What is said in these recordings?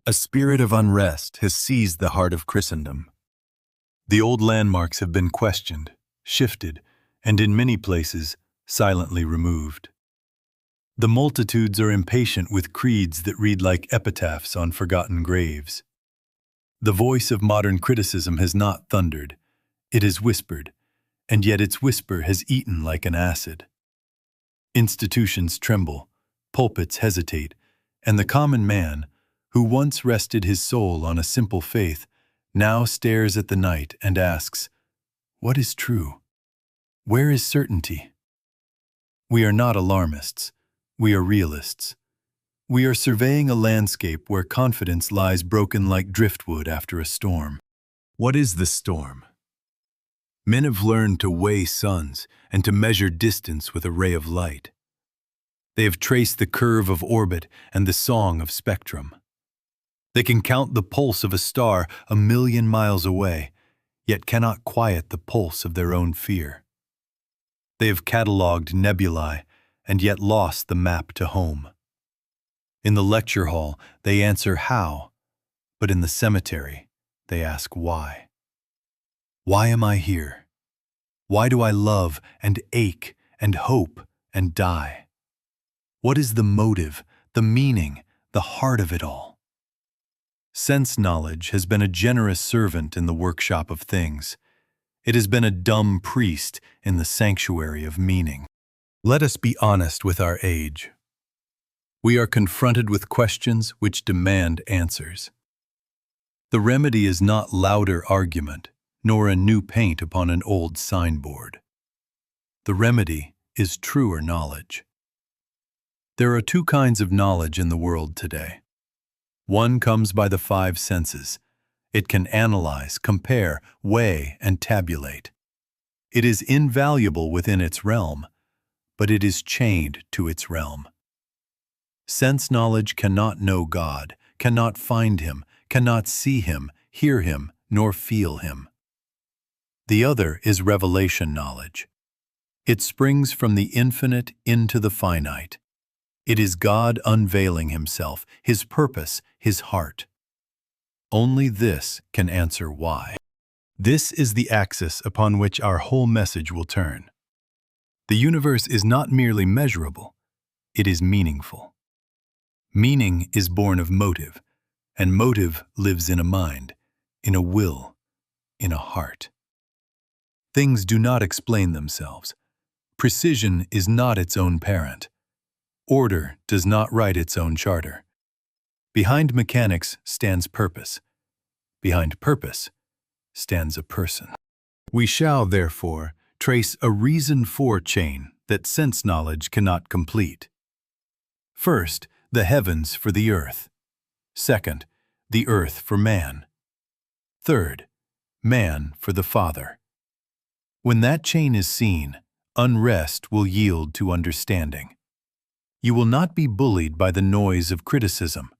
A spirit of unrest has seized the heart of Christendom. The old landmarks have been questioned, shifted, and in many places, silently removed. The multitudes are impatient with creeds that read like epitaphs on forgotten graves. The voice of modern criticism has not thundered, it has whispered, and yet its whisper has eaten like an acid. Institutions tremble, pulpits hesitate, and the common man, who once rested his soul on a simple faith, now stares at the night and asks, "What is true? Where is certainty?" We are not alarmists. We are realists. We are surveying a landscape where confidence lies broken like driftwood after a storm. What is the storm? Men have learned to weigh suns and to measure distance with a ray of light. They have traced the curve of orbit and the song of spectrum. They can count the pulse of a star 1,000,000 miles away, yet cannot quiet the pulse of their own fear. They have catalogued nebulae and yet lost the map to home. In the lecture hall, they answer how, but in the cemetery, they ask why. Why am I here? Why do I love and ache and hope and die? What is the motive, the meaning, the heart of it all? Sense knowledge has been a generous servant in the workshop of things. It has been a dumb priest in the sanctuary of meaning. Let us be honest with our age. We are confronted with questions which demand answers. The remedy is not louder argument, nor a new paint upon an old signboard. The remedy is truer knowledge. There are two kinds of knowledge in the world today. One comes by the five senses. It can analyze, compare, weigh, and tabulate. It is invaluable within its realm, but it is chained to its realm. Sense knowledge cannot know God, cannot find Him, cannot see Him, hear Him, nor feel Him. The other is revelation knowledge. It springs from the infinite into the finite. It is God unveiling Himself, His purpose, His heart. Only this can answer why. This is the axis upon which our whole message will turn. The universe is not merely measurable, it is meaningful. Meaning is born of motive, and motive lives in a mind, in a will, in a heart. Things do not explain themselves. Precision is not its own parent. Order does not write its own charter. Behind mechanics stands purpose. Behind purpose stands a person. We shall, therefore, trace a reason-for chain that sense knowledge cannot complete. First, the heavens for the earth. Second, the earth for man. Third, man for the Father. When that chain is seen, unrest will yield to understanding. You will not be bullied by the noise of criticism,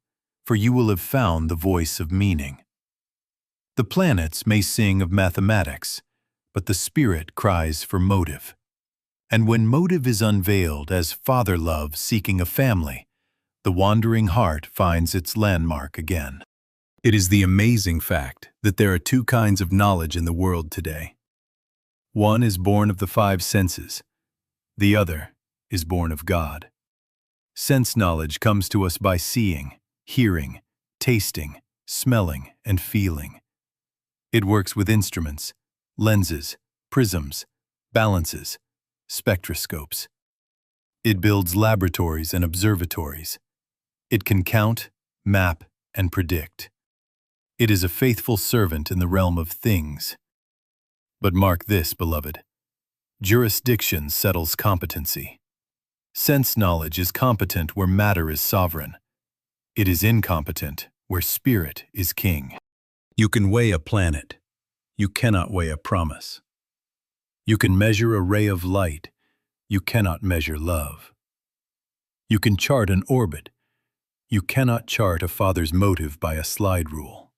for you will have found the voice of meaning. The planets may sing of mathematics, but the spirit cries for motive. And when motive is unveiled as father love seeking a family, the wandering heart finds its landmark again. It is the amazing fact that there are two kinds of knowledge in the world today. One is born of the five senses. The other is born of God. Sense knowledge comes to us by seeing, hearing, tasting, smelling, and feeling. It works with instruments, lenses, prisms, balances, spectroscopes. It builds laboratories and observatories. It can count, map, and predict. It is a faithful servant in the realm of things. But mark this, beloved. Jurisdiction settles competency. Sense knowledge is competent where matter is sovereign. It is incompetent where spirit is king. You can weigh a planet. You cannot weigh a promise. You can measure a ray of light. You cannot measure love. You can chart an orbit. You cannot chart a father's motive by a slide rule.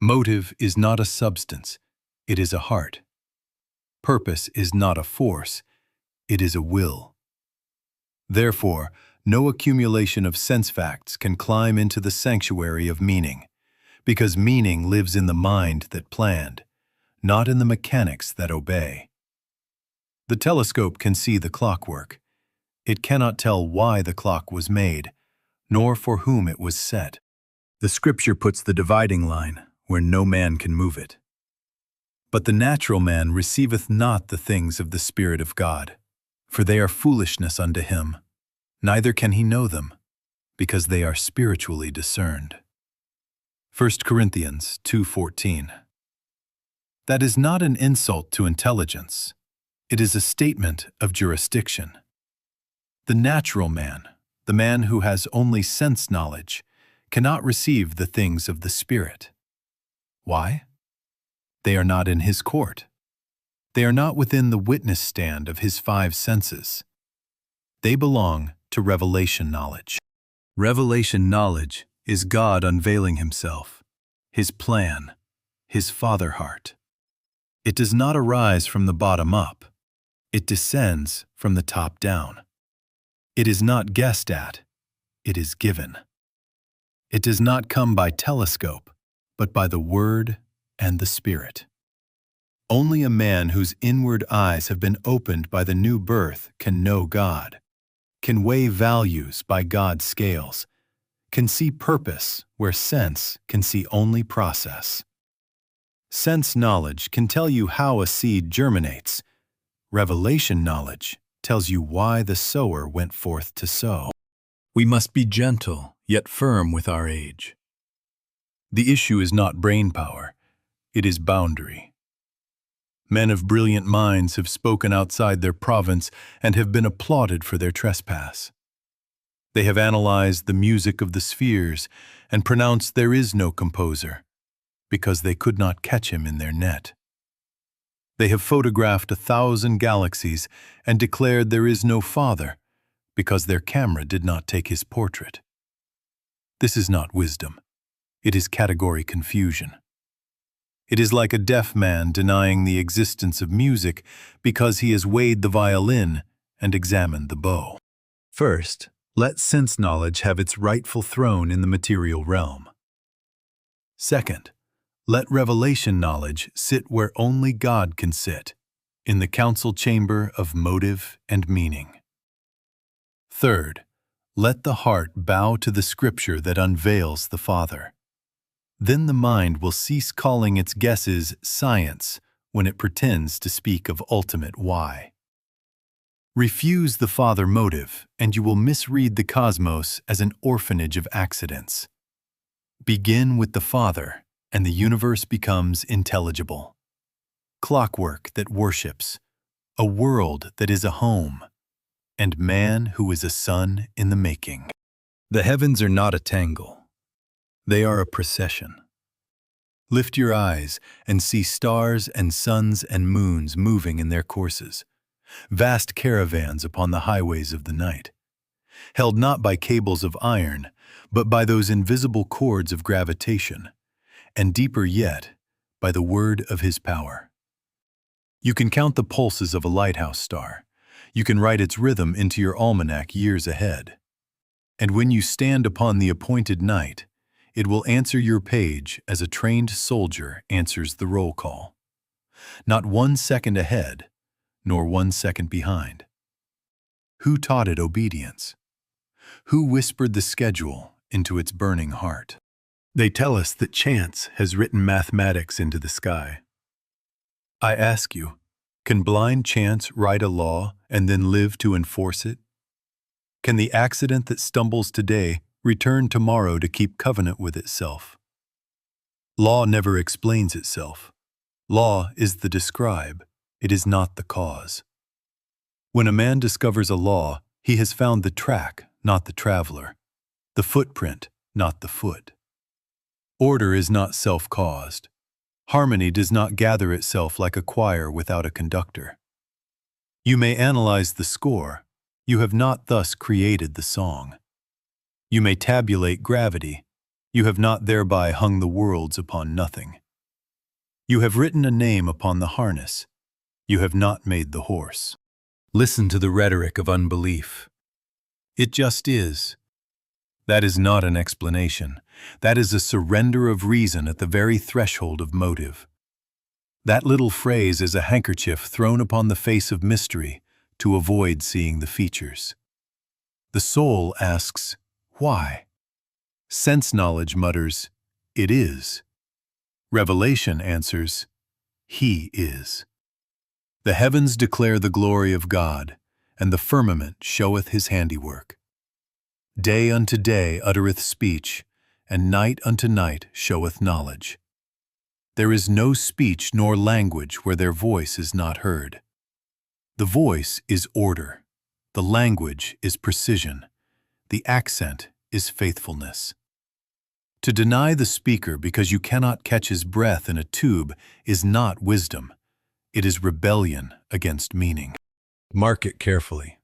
Motive is not a substance. It is a heart. Purpose is not a force. It is a will. Therefore, No accumulation of sense facts can climb into the sanctuary of meaning, because meaning lives in the mind that planned, not in the mechanics that obey. The telescope can see the clockwork. It cannot tell why the clock was made, nor for whom it was set. The Scripture puts the dividing line where no man can move it. But the natural man receiveth not the things of the Spirit of God, for they are foolishness unto him, neither can he know them, because they are spiritually discerned. 1 Corinthians 2:14. That is not an insult to intelligence. It is a statement of jurisdiction. The natural man, the man who has only sense knowledge, cannot receive the things of the Spirit. Why? They are not in his court. They are not within the witness stand of his five senses. They belong to revelation knowledge. Revelation knowledge is God unveiling himself, his plan, his father heart. It does not arise from the bottom up. It descends from the top down. It is not guessed at. It is given. It does not come by telescope, but by the Word and the Spirit. Only a man whose inward eyes have been opened by the new birth can know God, can weigh values by God's scales, can see purpose where sense can see only process. Sense knowledge can tell you how a seed germinates. Revelation knowledge tells you why the sower went forth to sow. We must be gentle, yet firm with our age. The issue is not brain power, it is boundary. Men of brilliant minds have spoken outside their province and have been applauded for their trespass. They have analyzed the music of the spheres and pronounced there is no composer, because they could not catch him in their net. They have photographed 1,000 galaxies and declared there is no Father, because their camera did not take his portrait. This is not wisdom. It is category confusion. It is like a deaf man denying the existence of music because he has weighed the violin and examined the bow. First, let sense knowledge have its rightful throne in the material realm. Second, let revelation knowledge sit where only God can sit, in the council chamber of motive and meaning. Third, let the heart bow to the Scripture that unveils the Father. Then the mind will cease calling its guesses science when it pretends to speak of ultimate why. Refuse the Father motive, and you will misread the cosmos as an orphanage of accidents. Begin with the Father, and the universe becomes intelligible. Clockwork that worships, a world that is a home, and man who is a son in the making. The heavens are not a tangle. They are a procession. Lift your eyes and see stars and suns and moons moving in their courses, vast caravans upon the highways of the night, held not by cables of iron, but by those invisible cords of gravitation, and deeper yet, by the word of his power. You can count the pulses of a lighthouse star. You can write its rhythm into your almanac years ahead. And when you stand upon the appointed night, it will answer your page as a trained soldier answers the roll call. Not 1 second ahead, nor 1 second behind. Who taught it obedience? Who whispered the schedule into its burning heart? They tell us that chance has written mathematics into the sky. I ask you, can blind chance write a law and then live to enforce it? Can the accident that stumbles today return tomorrow to keep covenant with itself? Law never explains itself. Law is the describe, it is not the cause. When a man discovers a law, he has found the track, not the traveler, the footprint, not the foot. Order is not self-caused. Harmony does not gather itself like a choir without a conductor. You may analyze the score, you have not thus created the song. You may tabulate gravity, you have not thereby hung the worlds upon nothing. You have written a name upon the harness, you have not made the horse. Listen to the rhetoric of unbelief. It just is. That is not an explanation. That is a surrender of reason at the very threshold of motive. That little phrase is a handkerchief thrown upon the face of mystery to avoid seeing the features. The soul asks, why? Sense knowledge mutters, it is. Revelation answers, He is. The heavens declare the glory of God, and the firmament showeth His handiwork. Day unto day uttereth speech, and night unto night showeth knowledge. There is no speech nor language where their voice is not heard. The voice is order, the language is precision, the accent is faithfulness. To deny the speaker because you cannot catch his breath in a tube is not wisdom. It is rebellion against meaning. Mark it carefully.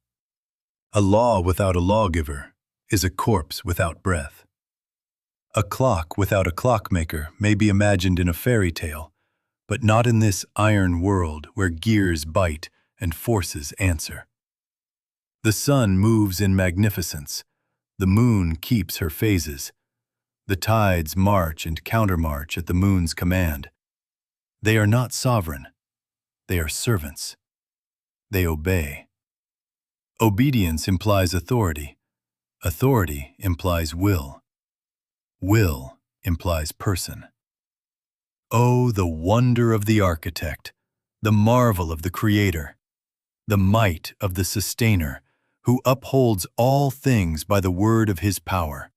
A law without a lawgiver is a corpse without breath. A clock without a clockmaker may be imagined in a fairy tale, but not in this iron world where gears bite and forces answer. The sun moves in magnificence. The moon keeps her phases. The tides march and countermarch at the moon's command. They are not sovereign. They are servants. They obey. Obedience implies authority. Authority implies will. Will implies person. Oh, the wonder of the architect, the marvel of the creator, the might of the sustainer, who upholds all things by the word of his power.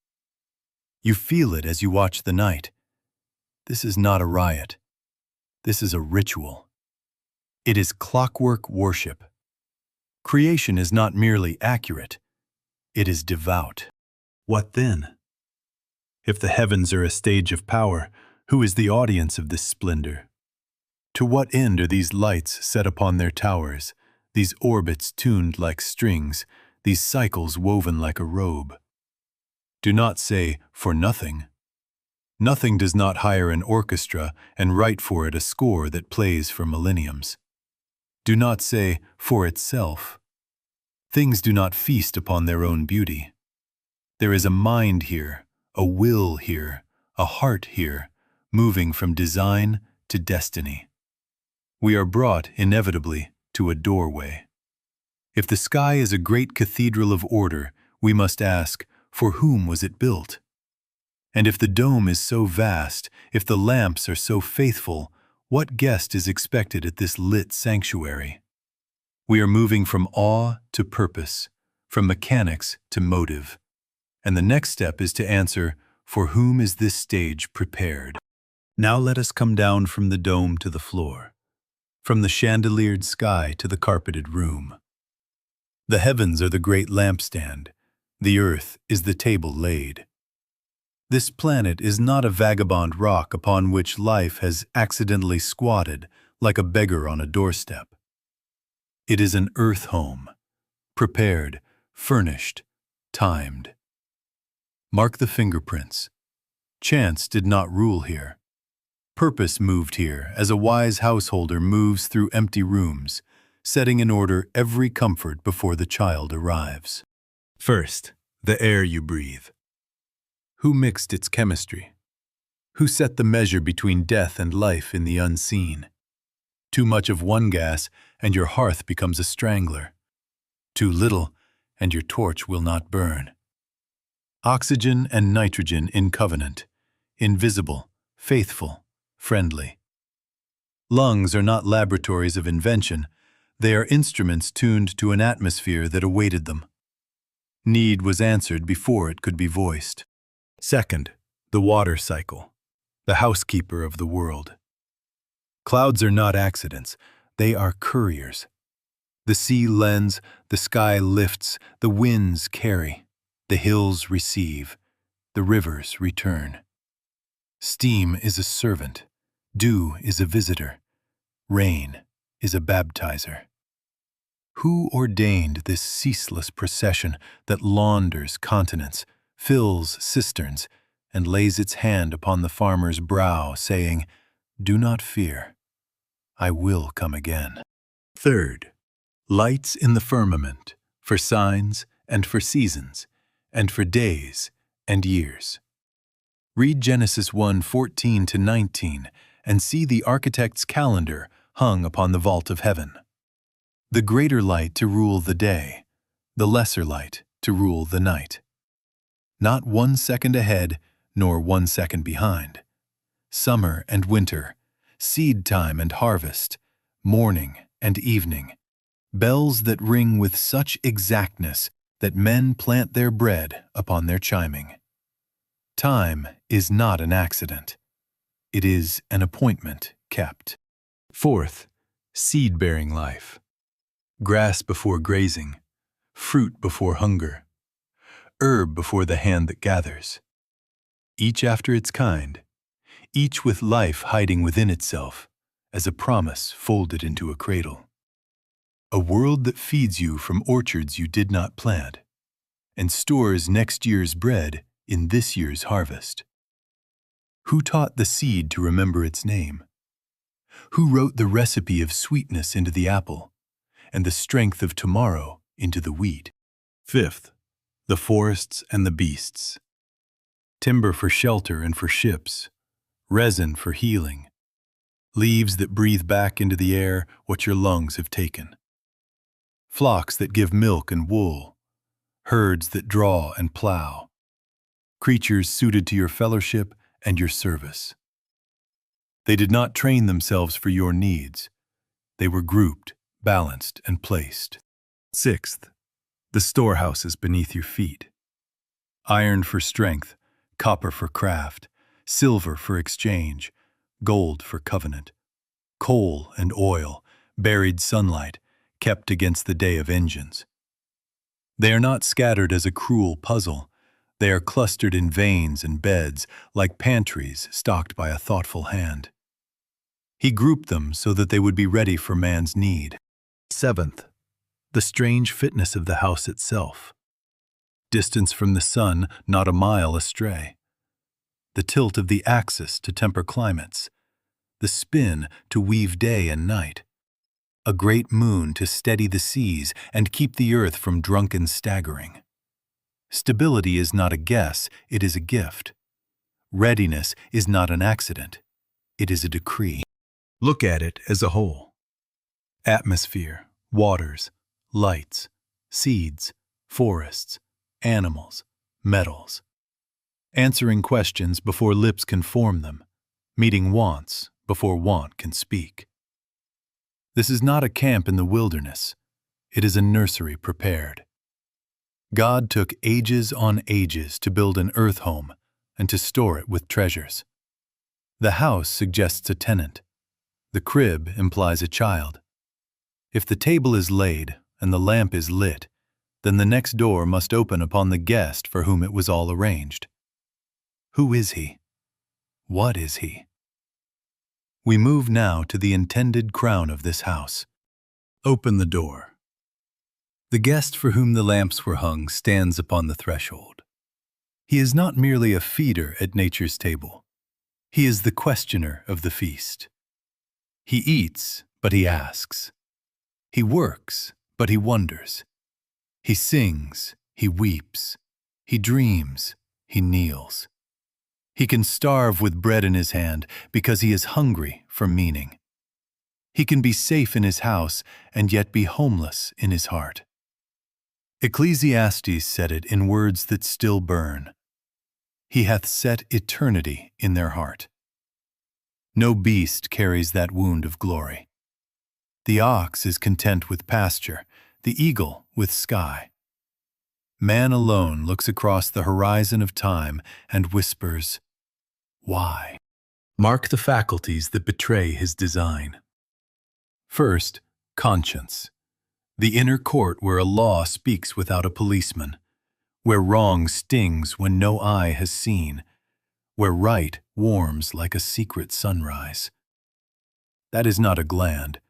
You feel it as you watch the night. This is not a riot. This is a ritual. It is clockwork worship. Creation is not merely accurate. It is devout. What then? If the heavens are a stage of power, who is the audience of this splendor? To what end are these lights set upon their towers, these orbits tuned like strings, these cycles woven like a robe? Do not say, for nothing. Nothing does not hire an orchestra and write for it a score that plays for millenniums. Do not say, for itself. Things do not feast upon their own beauty. There is a mind here, a will here, a heart here, moving from design to destiny. We are brought, inevitably, to a doorway. If the sky is a great cathedral of order, we must ask, for whom was it built? And if the dome is so vast, if the lamps are so faithful, what guest is expected at this lit sanctuary? We are moving from awe to purpose, from mechanics to motive. And the next step is to answer, for whom is this stage prepared? Now let us come down from the dome to the floor, from the chandeliered sky to the carpeted room. The heavens are the great lampstand. The earth is the table laid. This planet is not a vagabond rock upon which life has accidentally squatted like a beggar on a doorstep. It is an earth home, prepared, furnished, timed. Mark the fingerprints. Chance did not rule here. Purpose moved here as a wise householder moves through empty rooms, setting in order every comfort before the child arrives. First, the air you breathe. Who mixed its chemistry? Who set the measure between death and life in the unseen? Too much of one gas, and your hearth becomes a strangler. Too little, and your torch will not burn. Oxygen and nitrogen in covenant, invisible, faithful, friendly. Lungs are not laboratories of invention. They are instruments tuned to an atmosphere that awaited them. Need was answered before it could be voiced. Second, the water cycle, the housekeeper of the world. Clouds are not accidents, they are couriers. The sea lends, the sky lifts, the winds carry, the hills receive, the rivers return. Steam is a servant, dew is a visitor, rain is a baptizer. Who ordained this ceaseless procession that launders continents, fills cisterns, and lays its hand upon the farmer's brow, saying, "Do not fear, I will come again"? Third, lights in the firmament, for signs and for seasons, and for days and years. Read Genesis 1:14-19 and see the architect's calendar hung upon the vault of heaven. The greater light to rule the day, the lesser light to rule the night. Not 1 second ahead, nor 1 second behind. Summer and winter, seed time and harvest, morning and evening. Bells that ring with such exactness that men plant their bread upon their chiming. Time is not an accident. It is an appointment kept. Fourth, seed-bearing life. Grass before grazing, fruit before hunger, herb before the hand that gathers. Each after its kind, each with life hiding within itself, as a promise folded into a cradle. A world that feeds you from orchards you did not plant, and stores next year's bread in this year's harvest. Who taught the seed to remember its name? Who wrote the recipe of sweetness into the apple, and the strength of tomorrow into the wheat? Fifth, the forests and the beasts. Timber for shelter and for ships, resin for healing, leaves that breathe back into the air what your lungs have taken. Flocks that give milk and wool, herds that draw and plow, creatures suited to your fellowship and your service. They did not train themselves for your needs. They were grouped, balanced, and placed. Sixth, the storehouses beneath your feet. Iron for strength, copper for craft, silver for exchange, gold for covenant, coal and oil, buried sunlight, kept against the day of engines. They are not scattered as a cruel puzzle. They are clustered in veins and beds, like pantries stocked by a thoughtful hand. He grouped them so that they would be ready for man's need. Seventh, the strange fitness of the house itself. Distance from the sun, not a mile astray. The tilt of the axis to temper climates. The spin to weave day and night. A great moon to steady the seas and keep the earth from drunken staggering. Stability is not a guess, it is a gift. Readiness is not an accident, it is a decree. Look at it as a whole. Atmosphere, waters, lights, seeds, forests, animals, metals. Answering questions before lips can form them, meeting wants before want can speak. This is not a camp in the wilderness. It is a nursery prepared. God took ages on ages to build an earth home and to store it with treasures. The house suggests a tenant. The crib implies a child. If the table is laid and the lamp is lit, then the next door must open upon the guest for whom it was all arranged. Who is he? What is he? We move now to the intended crown of this house. Open the door. The guest for whom the lamps were hung stands upon the threshold. He is not merely a feeder at nature's table. He is the questioner of the feast. He eats, but he asks. He works, but he wonders. He sings, he weeps. He dreams, he kneels. He can starve with bread in his hand because he is hungry for meaning. He can be safe in his house and yet be homeless in his heart. Ecclesiastes said it in words that still burn. He hath set eternity in their heart. No beast carries that wound of glory. The ox is content with pasture, the eagle with sky. Man alone looks across the horizon of time and whispers, "Why?" Mark the faculties that betray his design. First, conscience. The inner court where a law speaks without a policeman, where wrong stings when no eye has seen, where right warms like a secret sunrise. That is not a gland.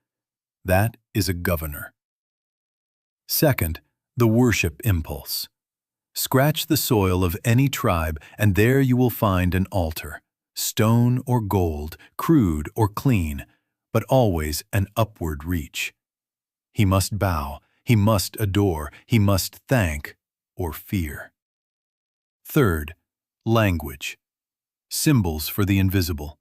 That is a governor. Second, the worship impulse. Scratch the soil of any tribe, and there you will find an altar, stone or gold, crude or clean, but always an upward reach. He must bow, he must adore, he must thank or fear. Third, language. Symbols for the invisible.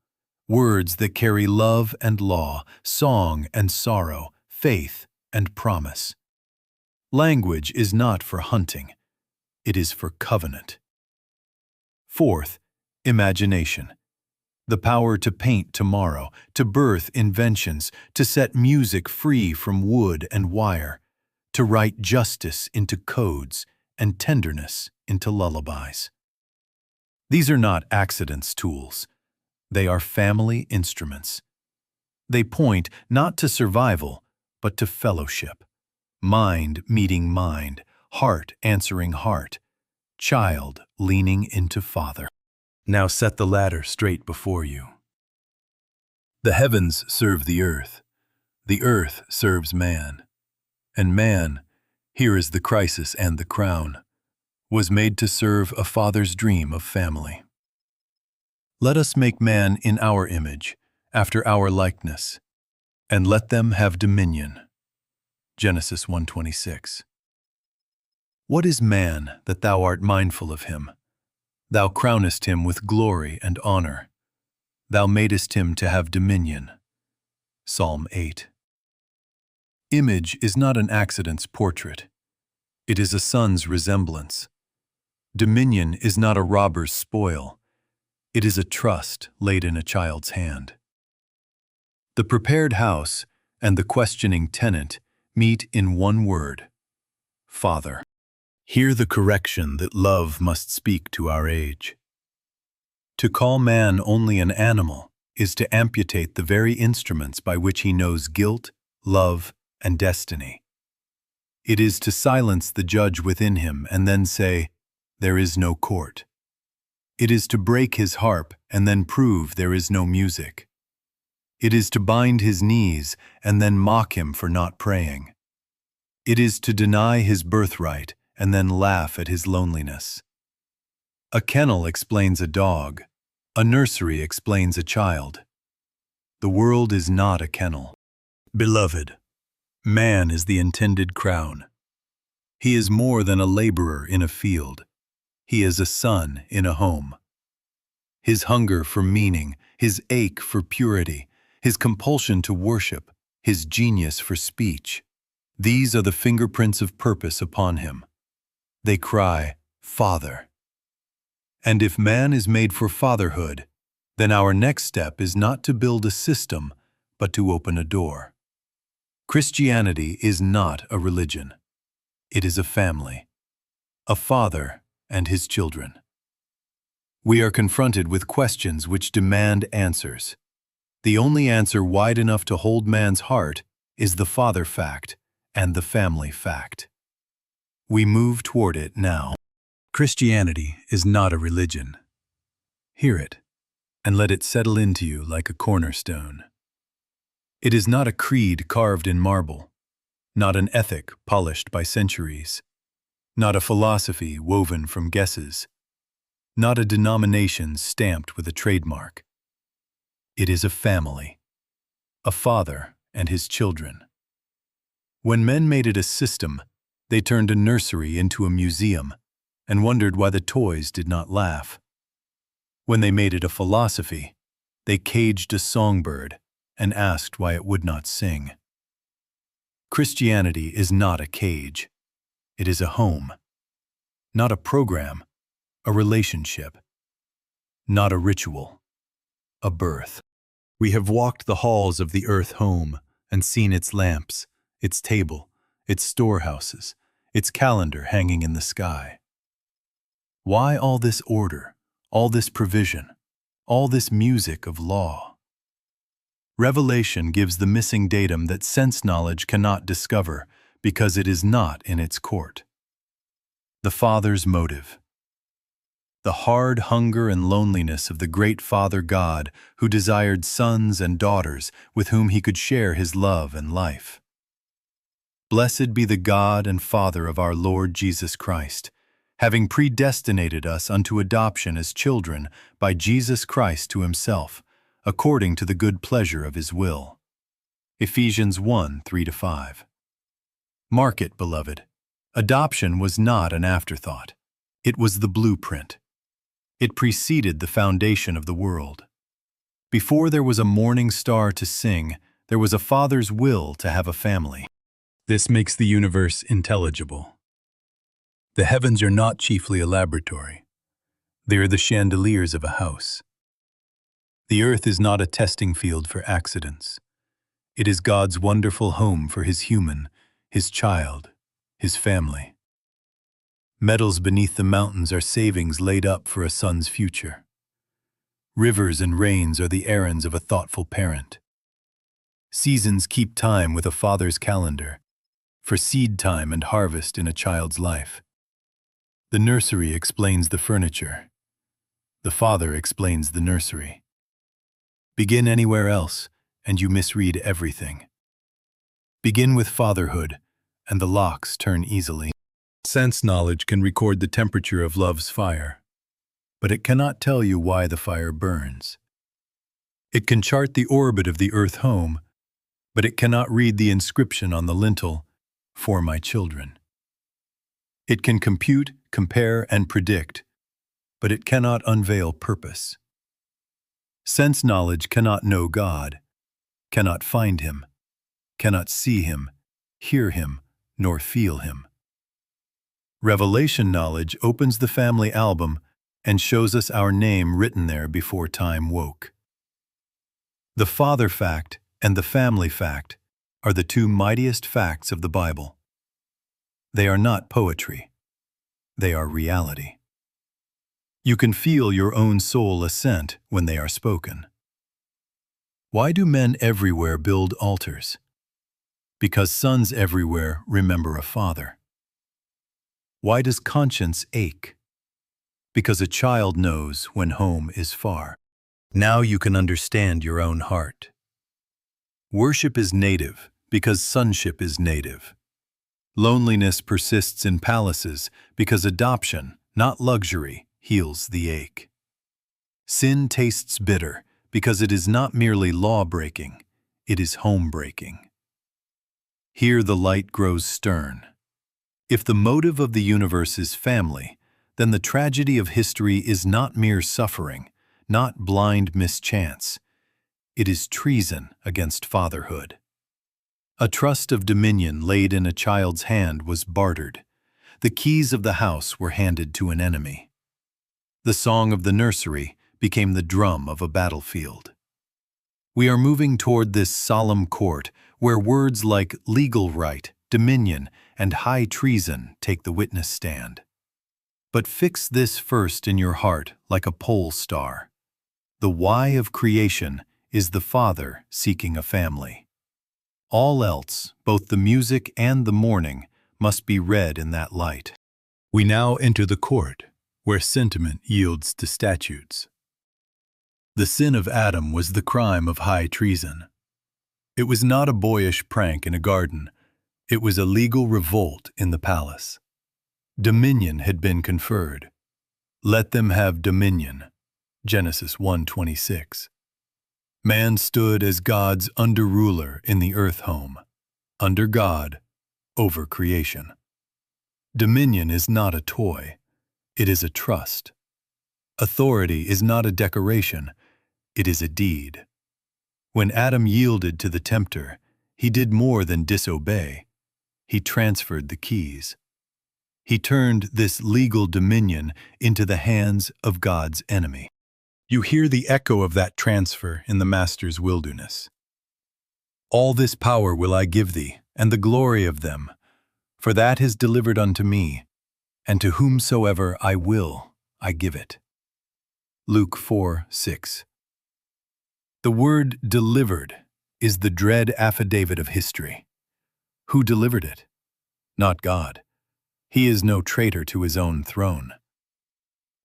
Words that carry love and law, song and sorrow, faith and promise. Language is not for hunting. It is for covenant. Fourth, imagination. The power to paint tomorrow, to birth inventions, to set music free from wood and wire, to write justice into codes and tenderness into lullabies. These are not accidents' tools. They are family instruments. They point not to survival, but to fellowship. Mind meeting mind, heart answering heart, child leaning into father. Now set the ladder straight before you. The heavens serve the earth serves man. And man, here is the crisis and the crown, was made to serve a father's dream of family. Let us make man in our image, after our likeness, and let them have dominion. Genesis 1:26. What is man that thou art mindful of him? Thou crownest him with glory and honor. Thou madest him to have dominion. Psalm 8. Image is not an accident's portrait. It is a son's resemblance. Dominion is not a robber's spoil. It is a trust laid in a child's hand. The prepared house and the questioning tenant meet in one word: Father. Hear the correction that love must speak to our age. To call man only an animal is to amputate the very instruments by which he knows guilt, love, and destiny. It is to silence the judge within him and then say, "There is no court." It is to break his harp and then prove there is no music. It is to bind his knees and then mock him for not praying. It is to deny his birthright and then laugh at his loneliness. A kennel explains a dog. A nursery explains a child. The world is not a kennel. Beloved, man is the intended crown. He is more than a laborer in a field. He is a son in a home. His hunger for meaning, his ache for purity, his compulsion to worship, his genius for speech, these are the fingerprints of purpose upon him. They cry, Father. And if man is made for fatherhood, then our next step is not to build a system, but to open a door. Christianity is not a religion. It is a family, a father and his children. We are confronted with questions which demand answers. The only answer wide enough to hold man's heart is the father fact and the family fact. We move toward it now. Christianity is not a religion. Hear it, and let it settle into you like a cornerstone. It is not a creed carved in marble, not an ethic polished by centuries, not a philosophy woven from guesses, not a denomination stamped with a trademark. It is a family, a father and his children. When men made it a system, they turned a nursery into a museum and wondered why the toys did not laugh. When they made it a philosophy, they caged a songbird and asked why it would not sing. Christianity is not a cage. It is a home. Not a program, a relationship. Not a ritual, a birth. We have walked the halls of the earth home and seen its lamps, its table, its storehouses, its calendar hanging in the sky. Why all this order, all this provision, all this music of law? Revelation gives the missing datum that sense knowledge cannot discover because it is not in its court. The Father's motive. The hard hunger and loneliness of the great Father God who desired sons and daughters with whom he could share his love and life. Blessed be the God and Father of our Lord Jesus Christ, having predestinated us unto adoption as children by Jesus Christ to himself, according to the good pleasure of his will. Ephesians 1:3-5. Mark it, beloved, Adoption was not an afterthought. It was the blueprint. It preceded the foundation of the world. Before there was a morning star to sing, there was a father's will to have a family. This makes the universe intelligible. The heavens are not chiefly a laboratory. They are the chandeliers of a house. The earth is not a testing field for accidents. It is God's wonderful home for His human, His child, His family. Metals beneath the mountains are savings laid up for a son's future. Rivers and rains are the errands of a thoughtful parent. Seasons keep time with a father's calendar, for seed time and harvest in a child's life. The nursery explains the furniture. The father explains the nursery. Begin anywhere else, and you misread everything. Begin with fatherhood, and the locks turn easily. Sense knowledge can record the temperature of love's fire, but it cannot tell you why the fire burns. It can chart the orbit of the earth home, but it cannot read the inscription on the lintel, "For my children." It can compute, compare, and predict, but it cannot unveil purpose. Sense knowledge cannot know God, cannot find Him, cannot see Him, hear Him, nor feel Him. Revelation knowledge opens the family album and shows us our name written there before time woke. The father fact and the family fact are the two mightiest facts of the Bible. They are not poetry. They are reality. You can feel your own soul assent when they are spoken. Why do men everywhere build altars? Because sons everywhere remember a father. Why does conscience ache? Because a child knows when home is far. Now you can understand your own heart. Worship is native because sonship is native. Loneliness persists in palaces because adoption, not luxury, heals the ache. Sin tastes bitter because it is not merely law-breaking, it is home-breaking. Here the light grows stern. If the motive of the universe is family, then the tragedy of history is not mere suffering, not blind mischance. It is treason against fatherhood. A trust of dominion laid in a child's hand was bartered. The keys of the house were handed to an enemy. The song of the nursery became the drum of a battlefield. We are moving toward this solemn court where words like legal right, dominion, and high treason take the witness stand. But fix this first in your heart like a pole star. The why of creation is the father seeking a family. All else, both the music and the mourning, must be read in that light. We now enter the court, where sentiment yields to statutes. The sin of Adam was the crime of high treason. It was not a boyish prank in a garden. It was a legal revolt in the palace. Dominion had been conferred. Let them have dominion. Genesis 1:26. Man stood as God's under-ruler in the earth home, under God, over creation. Dominion is not a toy, it is a trust. Authority is not a decoration, it is a deed. When Adam yielded to the tempter, he did more than disobey. He transferred the keys. He turned this legal dominion into the hands of God's enemy. You hear the echo of that transfer in the Master's wilderness. All this power will I give thee, and the glory of them, for that is delivered unto me, and to whomsoever I will, I give it. Luke 4:6. The word delivered is the dread affidavit of history. Who delivered it? Not God. He is no traitor to his own throne.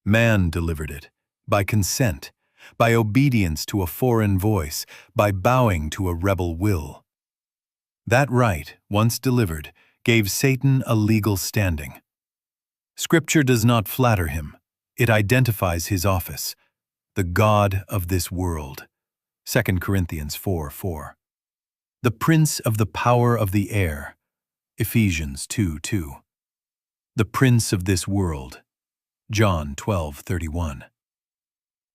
Man delivered it, by consent, by obedience to a foreign voice, by bowing to a rebel will. That right, once delivered, gave Satan a legal standing. Scripture does not flatter him. It identifies his office, the God of this world. 2 Corinthians 4:4. The prince of the power of the air. Ephesians 2:2. the prince of this world. John 12:31.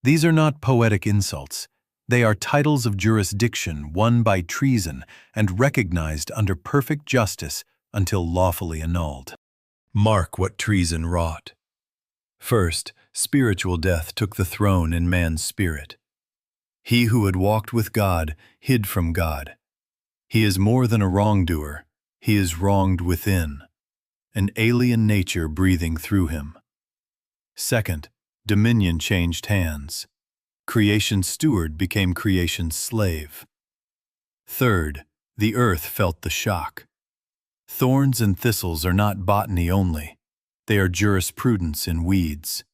These are not poetic insults. They are titles of jurisdiction won by treason and recognized under perfect justice until lawfully annulled. Mark what treason wrought. First, spiritual death took the throne in man's spirit. He who had walked with God hid from God. He is more than a wrongdoer. He is wronged within, an alien nature breathing through him. Second, dominion changed hands. Creation's steward became creation's slave. Third, the earth felt the shock. Thorns and thistles are not botany only. They are jurisprudence in weeds.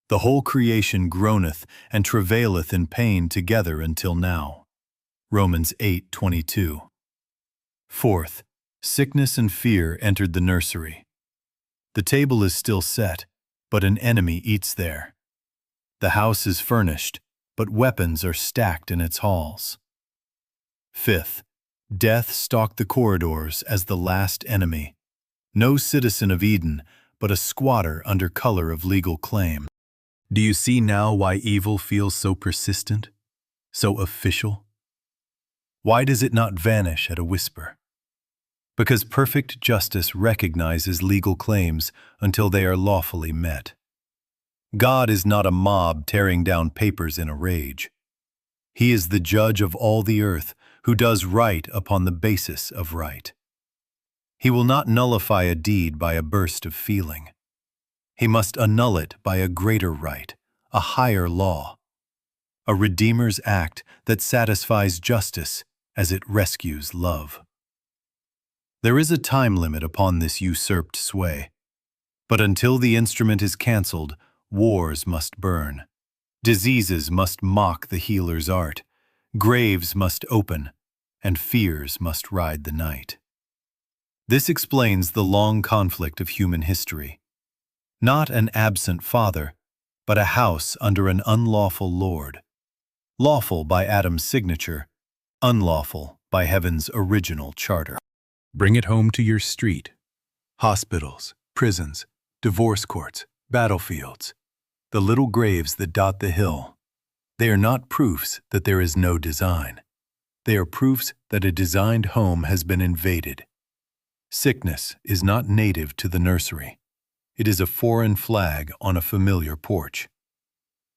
The whole creation groaneth and travaileth in pain together until now. Romans 8:22. Fourth, sickness and fear entered the nursery. The table is still set, but an enemy eats there. The house is furnished, but weapons are stacked in its halls. Fifth, death stalked the corridors as the last enemy. No citizen of Eden, but a squatter under color of legal claim. Do you see now why evil feels so persistent, so official? Why does it not vanish at a whisper? Because perfect justice recognizes legal claims until they are lawfully met. God is not a mob tearing down papers in a rage. He is the judge of all the earth who does right upon the basis of right. He will not nullify a deed by a burst of feeling. He must annul it by a greater right, a higher law, a Redeemer's act that satisfies justice as it rescues love. There is a time limit upon this usurped sway, but until the instrument is canceled, wars must burn. Diseases must mock the healer's art, graves must open, and fears must ride the night. This explains the long conflict of human history. Not an absent father, but a house under an unlawful lord. Lawful by Adam's signature, unlawful by heaven's original charter. Bring it home to your street. Hospitals, prisons, divorce courts, battlefields, the little graves that dot the hill. They are not proofs that there is no design. They are proofs that a designed home has been invaded. Sickness is not native to the nursery. It is a foreign flag on a familiar porch.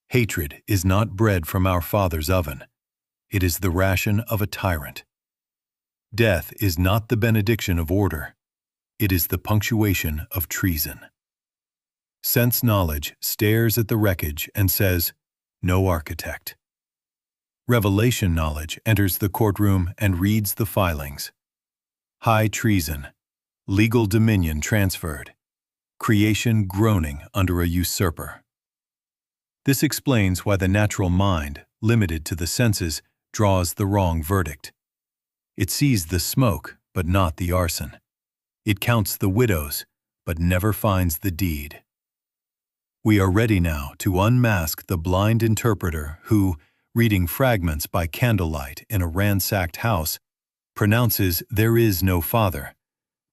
Hatred is not bread from our Father's oven. It is the ration of a tyrant. Death is not the benediction of order. It is the punctuation of treason. Sense knowledge stares at the wreckage and says, "No architect." Revelation knowledge enters the courtroom and reads the filings. High treason, legal dominion transferred, creation groaning under a usurper. This explains why the natural mind, limited to the senses, draws the wrong verdict. It sees the smoke, but not the arson. It counts the widows, but never finds the deed. We are ready now to unmask the blind interpreter who, reading fragments by candlelight in a ransacked house, pronounces there is no father,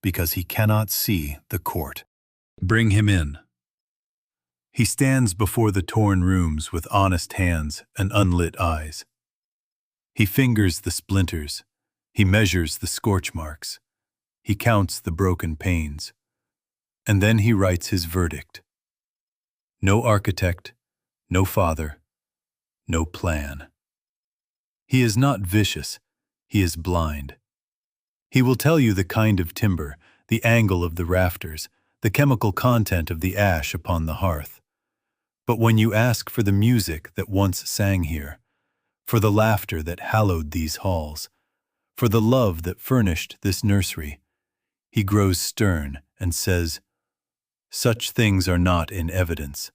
because he cannot see the court. Bring him in. He stands before the torn rooms with honest hands and unlit eyes. He fingers the splinters. He measures the scorch marks. He counts the broken panes. And then he writes his verdict. No architect, no father, no plan. He is not vicious. He is blind. He will tell you the kind of timber, the angle of the rafters, the chemical content of the ash upon the hearth. But when you ask for the music that once sang here, for the laughter that hallowed these halls, for the love that furnished this nursery, he grows stern and says, "Such things are not in evidence."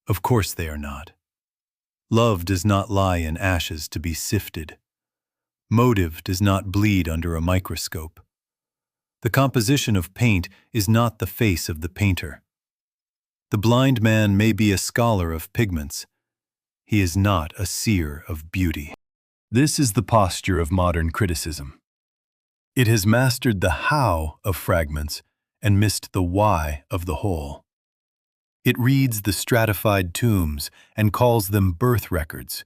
Of course they are not. Love does not lie in ashes to be sifted. Motive does not bleed under a microscope. The composition of paint is not the face of the painter. The blind man may be a scholar of pigments. He is not a seer of beauty. This is the posture of modern criticism. It has mastered the how of fragments and missed the why of the whole. It reads the stratified tombs and calls them birth records.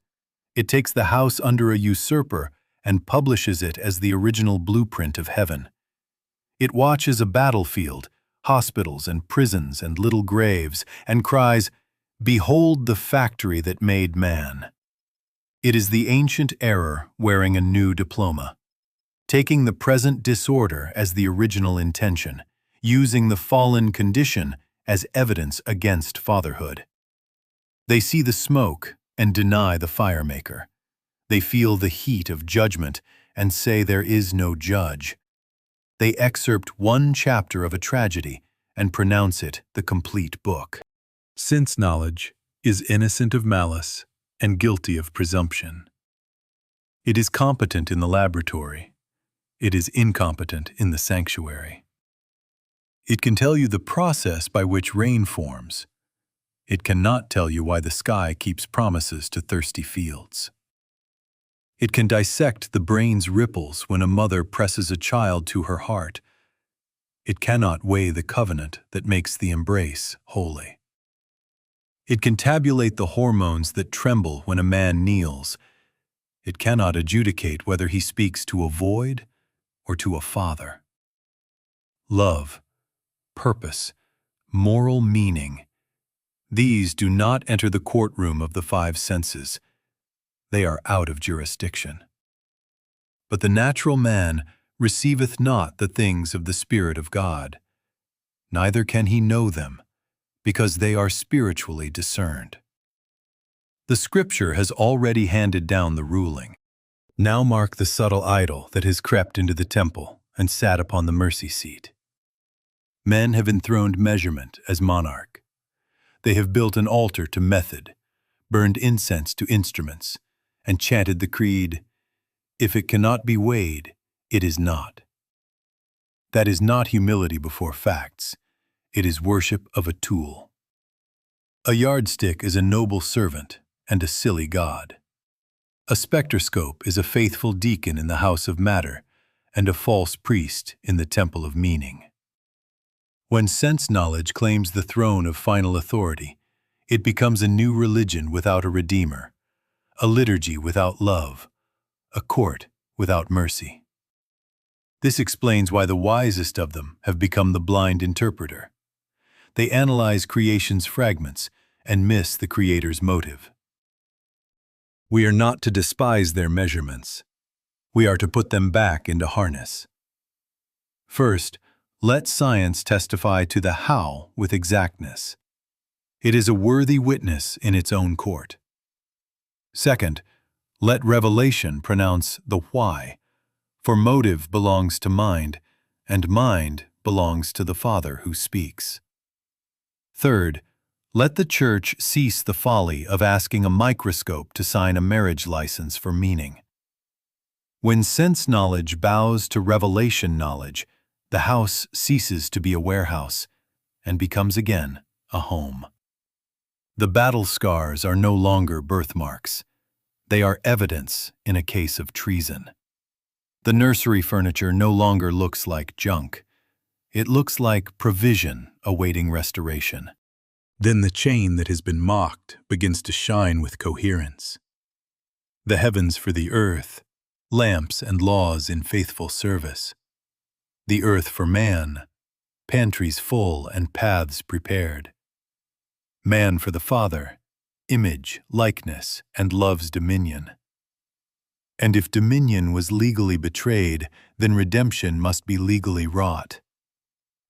It takes the house under a usurper and publishes it as the original blueprint of heaven. It watches a battlefield, hospitals and prisons and little graves, and cries, "Behold the factory that made man." It is the ancient error wearing a new diploma, taking the present disorder as the original intention, using the fallen condition as evidence against fatherhood. They see the smoke and deny the firemaker. They feel the heat of judgment and say there is no judge. They excerpt one chapter of a tragedy and pronounce it the complete book. Sense knowledge is innocent of malice and guilty of presumption. It is competent in the laboratory. It is incompetent in the sanctuary. It can tell you the process by which rain forms. It cannot tell you why the sky keeps promises to thirsty fields. It can dissect the brain's ripples when a mother presses a child to her heart. It cannot weigh the covenant that makes the embrace holy. It can tabulate the hormones that tremble when a man kneels. It cannot adjudicate whether he speaks to a void or to a father. Love, purpose, moral meaning, these do not enter the courtroom of the five senses. They are out of jurisdiction. But the natural man receiveth not the things of the Spirit of God, neither can he know them, because they are spiritually discerned. The Scripture has already handed down the ruling. Now mark the subtle idol that has crept into the temple and sat upon the mercy seat. Men have enthroned measurement as monarch. They have built an altar to method, burned incense to instruments, and chanted the creed, "If it cannot be weighed, it is not." That is not humility before facts. It is worship of a tool. A yardstick is a noble servant and a silly god. A spectroscope is a faithful deacon in the house of matter and a false priest in the temple of meaning. When sense knowledge claims the throne of final authority, it becomes a new religion without a redeemer, a liturgy without love, a court without mercy. This explains why the wisest of them have become the blind interpreter. They analyze creation's fragments and miss the Creator's motive. We are not to despise their measurements. We are to put them back into harness. First, let science testify to the how with exactness. It is a worthy witness in its own court. Second, let revelation pronounce the why, for motive belongs to mind, and mind belongs to the Father who speaks. Third, let the Church cease the folly of asking a microscope to sign a marriage license for meaning. When sense knowledge bows to revelation knowledge, the house ceases to be a warehouse and becomes again a home. The battle scars are no longer birthmarks. They are evidence in a case of treason. The nursery furniture no longer looks like junk. It looks like provision awaiting restoration. Then the chain that has been mocked begins to shine with coherence. The heavens for the earth, lamps and laws in faithful service. The earth for man, pantries full and paths prepared. Man for the Father, image, likeness, and love's dominion. And if dominion was legally betrayed, then redemption must be legally wrought.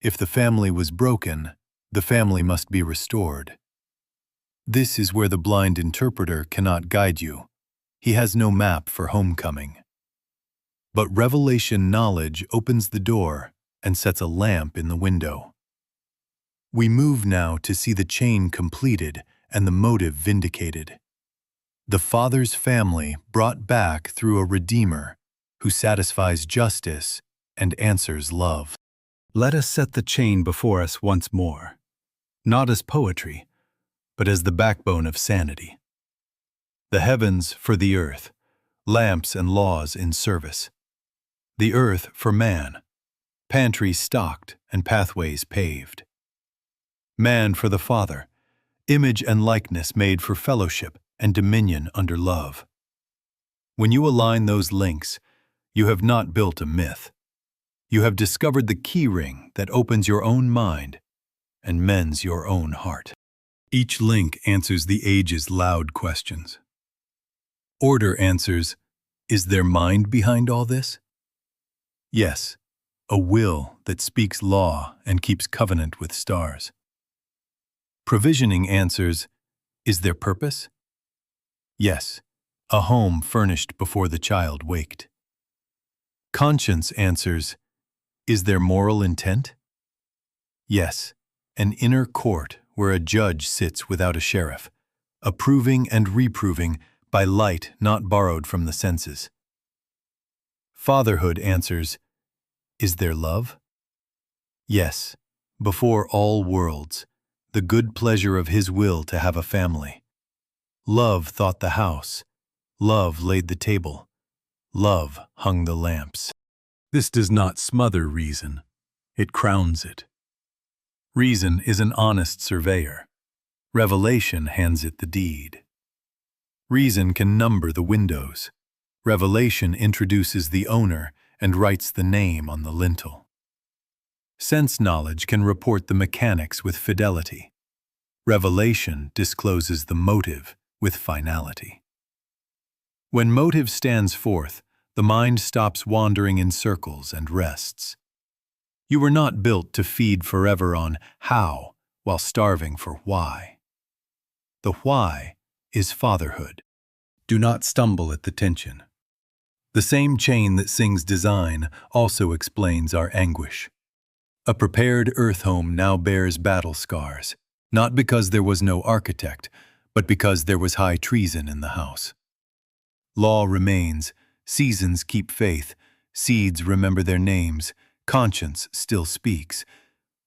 If the family was broken, the family must be restored. This is where the blind interpreter cannot guide you. He has no map for homecoming. But revelation knowledge opens the door and sets a lamp in the window. We move now to see the chain completed and the motive vindicated. The Father's family brought back through a Redeemer who satisfies justice and answers love. Let us set the chain before us once more, not as poetry, but as the backbone of sanity. The heavens for the earth, lamps and laws in service. The earth for man, pantries stocked and pathways paved. Man for the Father, image and likeness made for fellowship and dominion under love. When you align those links, you have not built a myth. You have discovered the key ring that opens your own mind and mends your own heart. Each link answers the age's loud questions. Order answers, is there mind behind all this? Yes, a will that speaks law and keeps covenant with stars. Provisioning answers, is there purpose? Yes, a home furnished before the child waked. Conscience answers, is there moral intent? Yes, an inner court where a judge sits without a sheriff, approving and reproving by light not borrowed from the senses. Fatherhood answers, is there love? Yes, before all worlds, the good pleasure of His will to have a family. Love thought the house, love laid the table, love hung the lamps. This does not smother reason, it crowns it. Reason is an honest surveyor. Revelation hands it the deed. Reason can number the windows. Revelation introduces the owner and writes the name on the lintel. Sense knowledge can report the mechanics with fidelity. Revelation discloses the motive with finality. When motive stands forth, the mind stops wandering in circles and rests. You were not built to feed forever on how while starving for why. The why is fatherhood. Do not stumble at the tension. The same chain that sings design also explains our anguish. A prepared earth home now bears battle scars, not because there was no architect, but because there was high treason in the house. Law remains, seasons keep faith, seeds remember their names, conscience still speaks,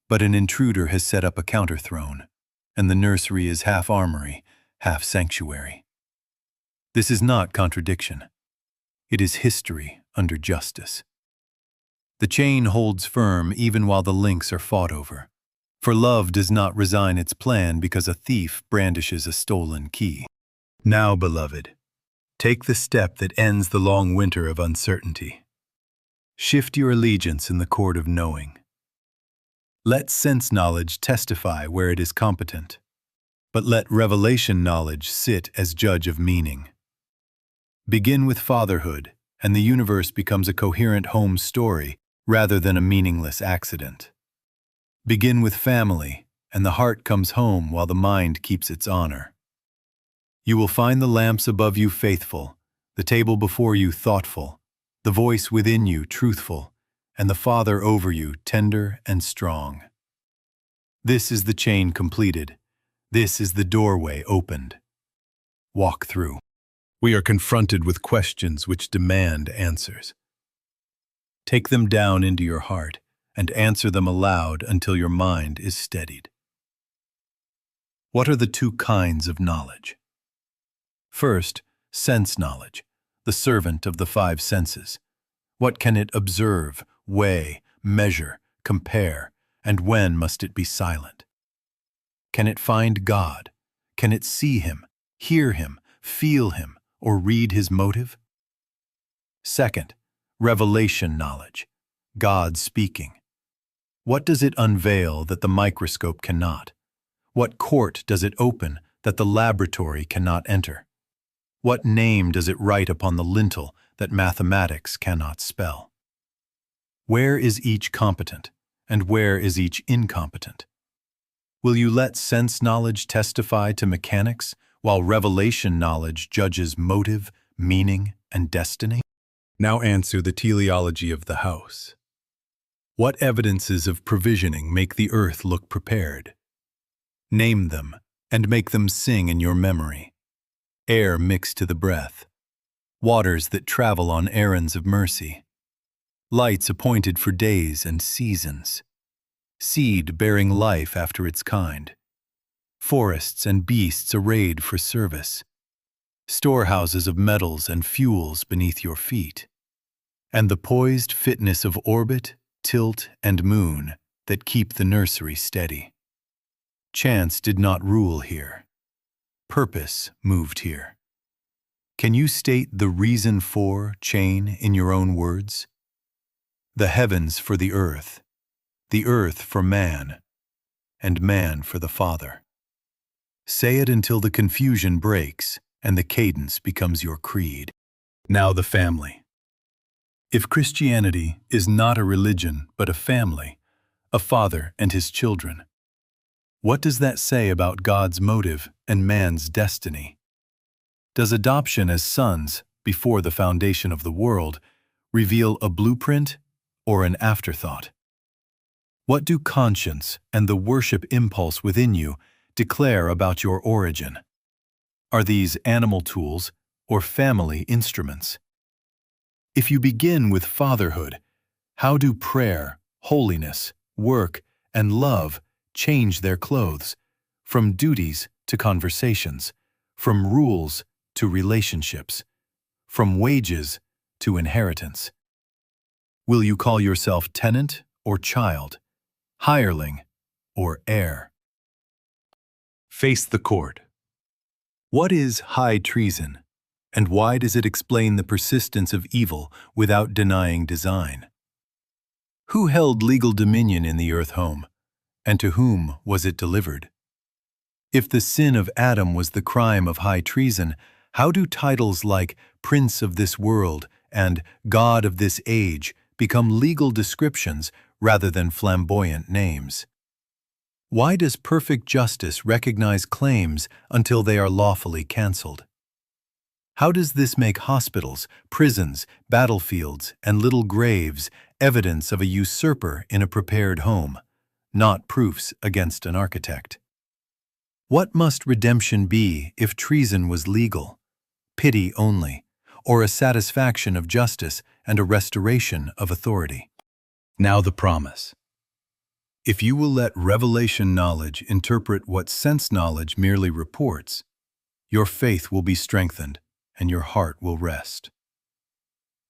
but an intruder has set up a counter-throne, and the nursery is half armory, half sanctuary. This is not contradiction. It is history under justice. The chain holds firm even while the links are fought over, for love does not resign its plan because a thief brandishes a stolen key. Now, beloved, take the step that ends the long winter of uncertainty. Shift your allegiance in the court of knowing. Let sense knowledge testify where it is competent, but let revelation knowledge sit as judge of meaning. Begin with fatherhood, and the universe becomes a coherent home story rather than a meaningless accident. Begin with family, and the heart comes home while the mind keeps its honor. You will find the lamps above you faithful, the table before you thoughtful, the voice within you truthful, and the Father over you tender and strong. This is the chain completed. This is the doorway opened. Walk through. We are confronted with questions which demand answers. Take them down into your heart and answer them aloud until your mind is steadied. What are the two kinds of knowledge? First, sense knowledge, the servant of the five senses. What can it observe, weigh, measure, compare, and when must it be silent? Can it find God? Can it see Him, hear Him, feel Him, or read His motive? Second, revelation knowledge, God speaking. What does it unveil that the microscope cannot? What court does it open that the laboratory cannot enter? What name does it write upon the lintel that mathematics cannot spell? Where is each competent, and where is each incompetent? Will you let sense knowledge testify to mechanics, while revelation knowledge judges motive, meaning, and destiny? Now answer the teleology of the house. What evidences of provisioning make the earth look prepared? Name them, and make them sing in your memory. Air mixed to the breath. Waters that travel on errands of mercy. Lights appointed for days and seasons. Seed bearing life after its kind. Forests and beasts arrayed for service. Storehouses of metals and fuels beneath your feet. And the poised fitness of orbit, tilt and moon that keep the nursery steady. Chance did not rule here. Purpose moved here. Can you state the reason for chain in your own words? The heavens for the earth for man, and man for the Father. Say it until the confusion breaks and the cadence becomes your creed. Now the family. If Christianity is not a religion but a family, a father and his children, what does that say about God's motive and man's destiny? Does adoption as sons before the foundation of the world reveal a blueprint or an afterthought? What do conscience and the worship impulse within you declare about your origin? Are these animal tools or family instruments? If you begin with fatherhood, how do prayer, holiness, work, and love change their clothes, from duties to conversations, from rules to relationships, from wages to inheritance? Will you call yourself tenant or child, hireling or heir? Face the court. What is high treason, and why does it explain the persistence of evil without denying design? Who held legal dominion in the earth home, and to whom was it delivered? If the sin of Adam was the crime of high treason, how do titles like Prince of this world and God of this age become legal descriptions rather than flamboyant names? Why does perfect justice recognize claims until they are lawfully canceled? How does this make hospitals, prisons, battlefields, and little graves evidence of a usurper in a prepared home, not proofs against an architect? What must redemption be if treason was legal, pity only, or a satisfaction of justice and a restoration of authority? Now the promise. If you will let revelation knowledge interpret what sense knowledge merely reports, your faith will be strengthened and your heart will rest.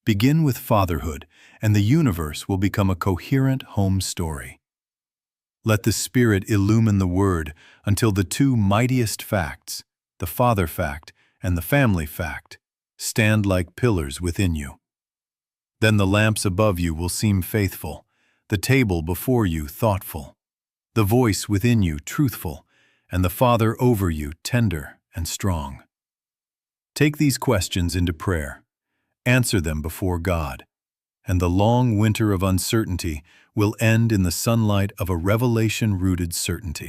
Begin with fatherhood, and the universe will become a coherent home story. Let the Spirit illumine the Word until the two mightiest facts, the Father fact and the family fact, stand like pillars within you. Then the lamps above you will seem faithful, the table before you thoughtful, the voice within you truthful, and the Father over you tender and strong. Take these questions into prayer, answer them before God, and the long winter of uncertainty will end in the sunlight of a revelation-rooted certainty.